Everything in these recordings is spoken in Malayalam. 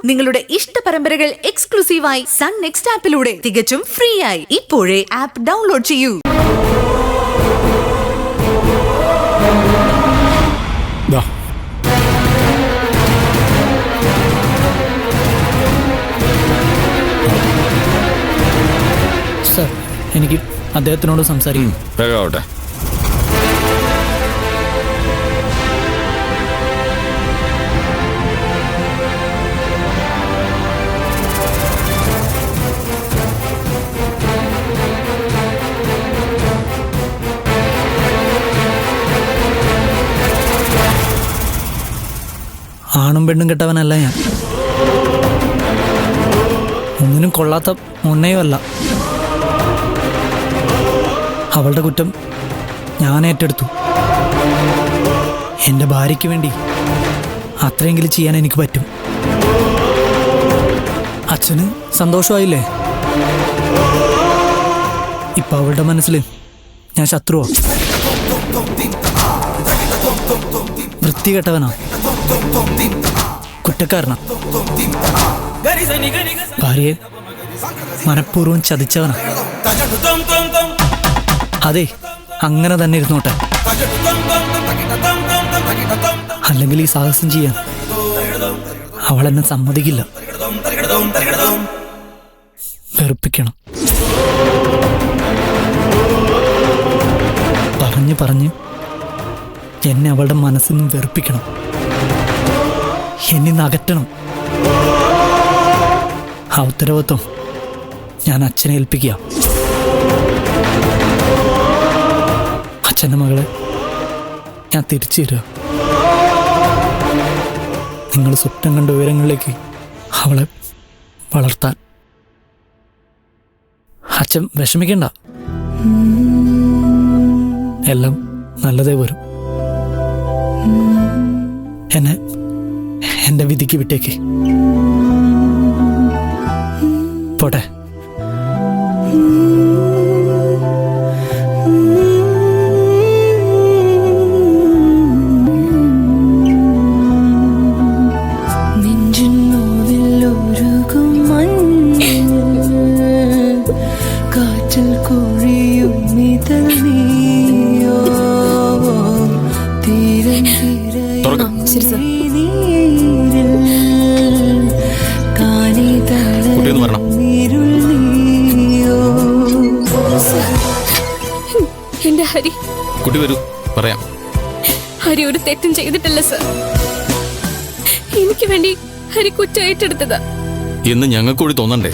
നിങ്ങളുടെ ഇഷ്ട പരമ്പരകൾ എക്സ്ക്ലൂസീവായി സൺ നെക്സ്റ്റ് ആപ്പിലൂടെ തികച്ചും ഫ്രീ ആയി. ഇപ്പോഴേ ആപ്പ് ഡൗൺലോഡ് ചെയ്യൂ. സർ, എനിക്ക് അദ്ദേഹത്തിനോട് സംസാരിക്കും. വേഗമാവട്ടെ. ആണും പെണ്ണും കെട്ടവനല്ല ഞാൻ. ഒന്നിനും കൊള്ളാത്ത മുന്നയോ അല്ല. അവളുടെ കുറ്റം ഞാൻ ഏറ്റെടുത്തു. എൻ്റെ ഭാര്യയ്ക്ക് വേണ്ടി അത്രയെങ്കിലും ചെയ്യാൻ എനിക്ക് പറ്റും. അച്ഛന് സന്തോഷമായില്ലേ? ഇപ്പൊ അവളുടെ മനസ്സിൽ ഞാൻ ശത്രുവാ, വൃത്തികെട്ടവനാ, കുറ്റക്കാരനാ, ഭാര്യയെ മനഃപൂർവ്വം ചതിച്ചവനാ. അതെ, അങ്ങനെ തന്നെ ഇരുന്നോട്ടെ. അല്ലെങ്കിൽ ഈ സാഹസം ചെയ്യാൻ അവളെന്നെ സമ്മതിക്കില്ല. വെറുപ്പിക്കണം. പറഞ്ഞ് എന്നെ അവളുടെ മനസ്സിൽ നിന്നും വെറുപ്പിക്കണം. എന്നെ അകറ്റണം. ആ ഉത്തരവാദിത്വം ഞാൻ അച്ഛനെ ഏൽപ്പിക്കുക. അച്ഛൻ്റെ മകളെ ഞാൻ തിരിച്ചു തരിക. നിങ്ങൾ സ്വപ്നം കണ്ട ഉയരങ്ങളിലേക്ക് അവളെ വളർത്താൻ. അച്ഛൻ വിഷമിക്കണ്ട, എല്ലാം നല്ലതേ വരും. എന്നെ എൻ്റെ വിധിക്ക് വിട്ടേക്ക്. പോട്ടെ. എന്റെ ഹരി, കുട്ടി വരൂ, പറയാം. ഹരി ഒരു തെറ്റും ചെയ്തിട്ടില്ല സർ. എനിക്ക് വേണ്ടി ഹരി കുറ്റം ഏറ്റെടുത്തതാ എന്ന് ഞങ്ങൾക്ക് കൂടി തോന്നണ്ടേ?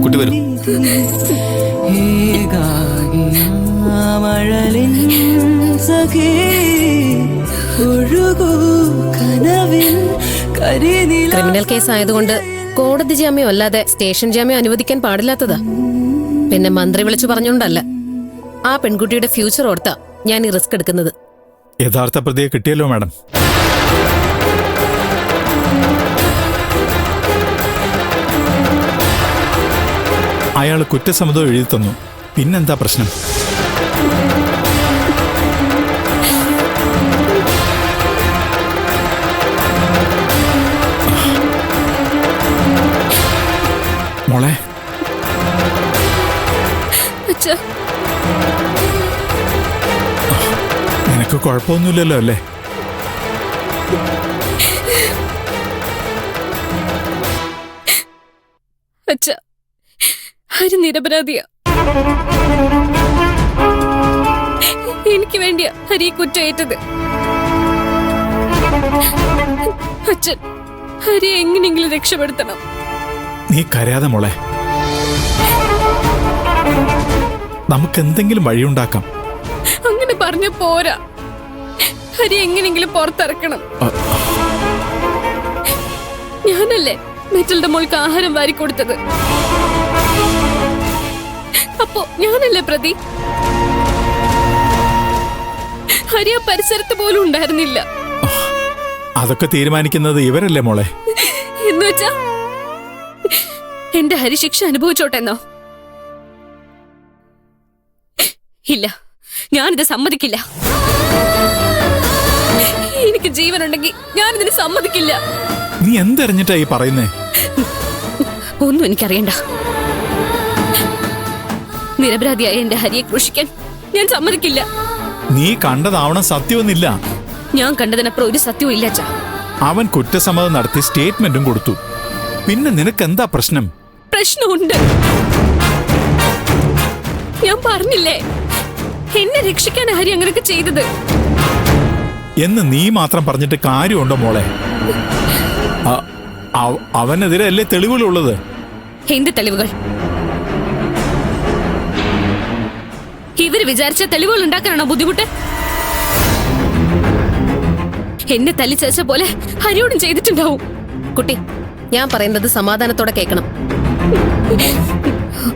കുട്ടി വരൂ. ക്രിമിനൽ കേസ് ആയതുകൊണ്ട് കോടതി ജാമ്യം അല്ലാതെ സ്റ്റേഷൻ ജാമ്യം അനുവദിക്കാൻ പാടില്ലാത്തതാ. പിന്നെ മന്ത്രി വിളിച്ചു പറഞ്ഞോണ്ടല്ല, ആ പെൺകുട്ടിയുടെ ഫ്യൂച്ചർ ഓർത്താ ഞാൻ ഈ റിസ്ക് എടുക്കുന്നത്. യഥാർത്ഥ പ്രതിയെ കിട്ടിയല്ലോ മാഡം. അയാൾ കുറ്റസമ്മതം എഴുതി തന്നു. പിന്നെന്താ പ്രശ്നം? മോളെ, നിനക്ക് കുഴപ്പമൊന്നുമില്ലല്ലോ അല്ലേ? അച്ഛാ, ഹരി നിരപരാധിയാ. എനിക്ക് വേണ്ടിയാ ഹരി കുറ്റേറ്റത്. അച്ഛൻ ഹരി എങ്ങനെയെങ്കിലും രക്ഷപ്പെടുത്തണം. നീ കരയാതെ മോളെ, നമുക്ക് എന്തെങ്കിലും വഴിയുണ്ടാക്കാം. അങ്ങനെ പറഞ്ഞ പോരാ, ഹരി എങ്ങനെയെങ്കിലും പുറത്തിറക്കണം. ഞാനല്ലേ മെറ്റൽടെ മോൾക്ക് ആഹാരം വാരി കൊടുത്തത്. അപ്പോ ഞാനല്ലേ പ്രതി. ഹരി ആ പരിസരത്ത് പോലും ഉണ്ടായിരുന്നില്ല. അതൊക്കെ തീരുമാനിക്കുന്നത് ഇവരല്ലേ മോളെ? എന്നുവെച്ചാ എന്റെ ഹരി ശിക്ഷ അനുഭവിച്ചോട്ടെന്നോ? ഇല്ല, ഞാനിത് സമ്മതിക്കില്ല. ജീവനുണ്ടെങ്കിൽ ഞാനിതിന് സമ്മതിക്കില്ല. നീ എന്തെറിഞ്ഞിട്ടാ ഈ പറയുന്നേ? ഒന്നും എനിക്കറിയണ്ട. നിരപരാധിയായ എന്റെ ഹരിയെ ക്രൂശിക്കാൻ ഞാൻ സമ്മതിക്കില്ല. നീ കണ്ടതാവണം സത്യമൊന്നില്ല. ഞാൻ കണ്ടതിനപ്പുറം ഒരു സത്യവും ഇല്ല അച്ഛാ. അവൻ കുറ്റസമ്മതം നടത്തി സ്റ്റേറ്റ്മെന്റും കൊടുത്തു. പിന്നെ നിനക്കെന്താ പ്രശ്നം? പ്രശ്നമുണ്ട്. ഞാൻ പറഞ്ഞില്ലേ, എന്നെ രക്ഷിക്കാൻ ഹരി അങ്ങനെയൊക്കെ ചെയ്തത് എന്ന് നീ മാത്രം പറഞ്ഞിട്ട് കാര്യമുണ്ടോ മോളെ? അവനെതിരെ അല്ലേ തെളിവുകളുള്ളത്? എന്ത് തെളിവുകൾ? ഇവര് വിചാരിച്ച തെളിവുകൾ ഉണ്ടാക്കാനാണോ ബുദ്ധിമുട്ട്? എന്നെ തല്ലിച്ചതച്ച പോലെ ഹരിയോടും ചെയ്തിട്ടുണ്ടാവും. കുട്ടി, ഞാൻ പറയുന്നത് സമാധാനത്തോടെ കേൾക്കണം.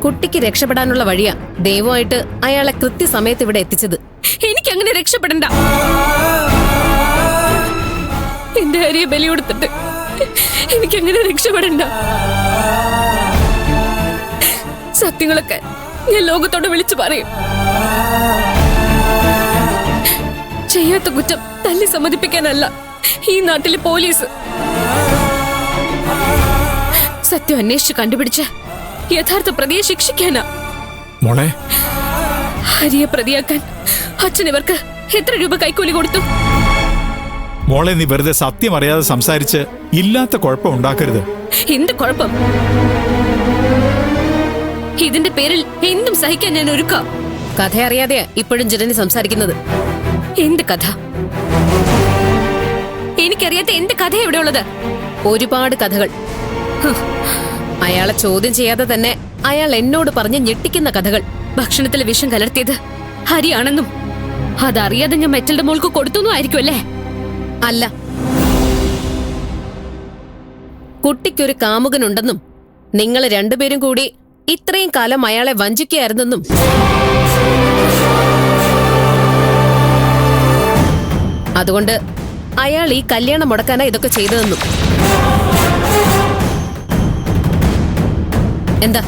കുട്ടിക്ക് രക്ഷപ്പെടാനുള്ള വഴിയാ ദൈവമായിട്ട് അയാളെ കൃത്യസമയത്ത് ഇവിടെ എത്തിച്ചത്. എനിക്കങ്ങനെ രക്ഷപ്പെടണ്ട. എന്റെ ഹരിയെ ബലി കൊടുത്തിട്ട് എനിക്കങ്ങനെ രക്ഷപ്പെടണ്ട. സത്യങ്ങളൊക്കെ ഞാൻ ലോകത്തോട് വിളിച്ചു പറയും. ചെയ്യാത്ത കുറ്റം തല്ലി സമ്മതിപ്പിക്കാനല്ല ഈ നാട്ടിലെ പോലീസ്. സത്യം അന്വേഷിച്ച് കണ്ടുപിടിച്ച് യഥാർത്ഥ പ്രതിയെ ശിക്ഷിക്കാനാ. മോളെ, ഹരിയെ പ്രതിയാക്കാൻ അച്ഛൻ ഇവർക്ക് എത്ര രൂപ കൈക്കൂലി കൊടുത്തു? മോളെ, നീ വെറുതെ സത്യം അറിയാതെ സംസാരിച്ച് ഇല്ലാത്ത കുഴപ്പം ഉണ്ടാക്കരുത്. എന്ത് കുഴപ്പം? ഇതിന്റെ പേരിൽ എന്തും സഹിക്കാൻ ഞാൻ ഒരുക്കാം. കഥ അറിയാതെയാ ഇപ്പോഴും ജനനി സംസാരിക്കുന്നത്. എന്ത് കഥ? എനിക്കറിയാത്ത എന്ത് കഥ എവിടെ ഉള്ളത്? ഒരുപാട് കഥകൾ. അയാളെ ചോദ്യം ചെയ്യാതെ തന്നെ അയാൾ എന്നോട് പറഞ്ഞ് ഞെട്ടിക്കുന്ന കഥകൾ. ഭക്ഷണത്തിൽ വിഷം കലർത്തിയത് ഹരിയാണെന്നും അതറിയാതെ ഞാൻ മെറ്റലിന്റെ മോൾക്ക് കൊടുത്തൊന്നും ആയിരിക്കും അല്ലേ? അല്ല. കുട്ടിക്കൊരു കാമുകനുണ്ടെന്നും നിങ്ങൾ രണ്ടുപേരും കൂടി ഇത്രയും കാലം അയാളെ വഞ്ചിക്കുകയായിരുന്നെന്നും അതുകൊണ്ട് അയാൾ ഈ കല്യാണം മുടക്കാനാ ഇതൊക്കെ ചെയ്തതെന്നും. എന്താ?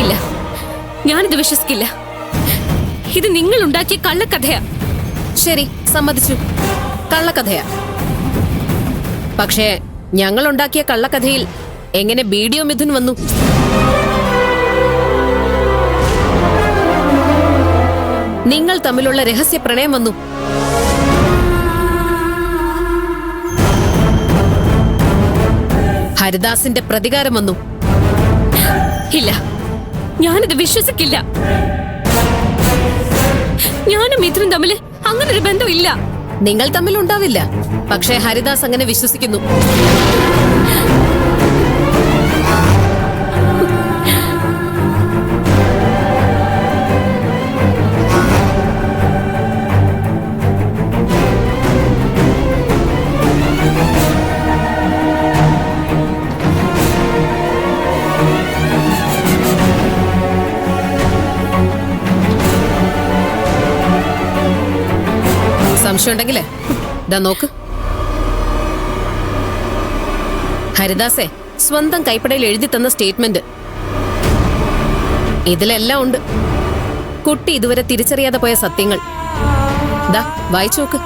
ഇല്ല, ഞാനിത് വിശ്വസിക്കില്ല. ഇത് നിങ്ങൾ ഉണ്ടാക്കിയ കള്ളക്കഥയാ. ശരി, സമ്മതിച്ചു, കള്ളക്കഥയാ. പക്ഷേ ഞങ്ങൾ ഉണ്ടാക്കിയ കള്ളക്കഥയിൽ എങ്ങനെ വീഡിയോ മിഥുൻ വന്നു? നിങ്ങൾ തമ്മിലുള്ള രഹസ്യ പ്രണയം വന്നു. ഹരിദാസിന്റെ പ്രതികാരം വന്നു. ഇല്ല, ഞാനിത് വിശ്വസിക്കില്ല. ഞാനും മിഥുനും തമ്മിൽ അങ്ങനൊരു ബന്ധമില്ല. നിങ്ങൾ തമ്മിൽ ഉണ്ടാവില്ല, പക്ഷേ ഹരിദാസ് അങ്ങനെ വിശ്വസിക്കുന്നു. സംശയം ഉണ്ടെങ്കിലേ ഇതാ നോക്ക്. ഹരിദാസെ സ്വന്തം കൈപ്പടയിൽ എഴുതി തന്ന സ്റ്റേറ്റ്മെന്റ്. ഇതിലെല്ലാം ഉണ്ട്. കുട്ടി ഇതുവരെ തിരിച്ചറിയാതെ പോയ സത്യങ്ങൾ. ദാ വായിച്ചു നോക്ക്.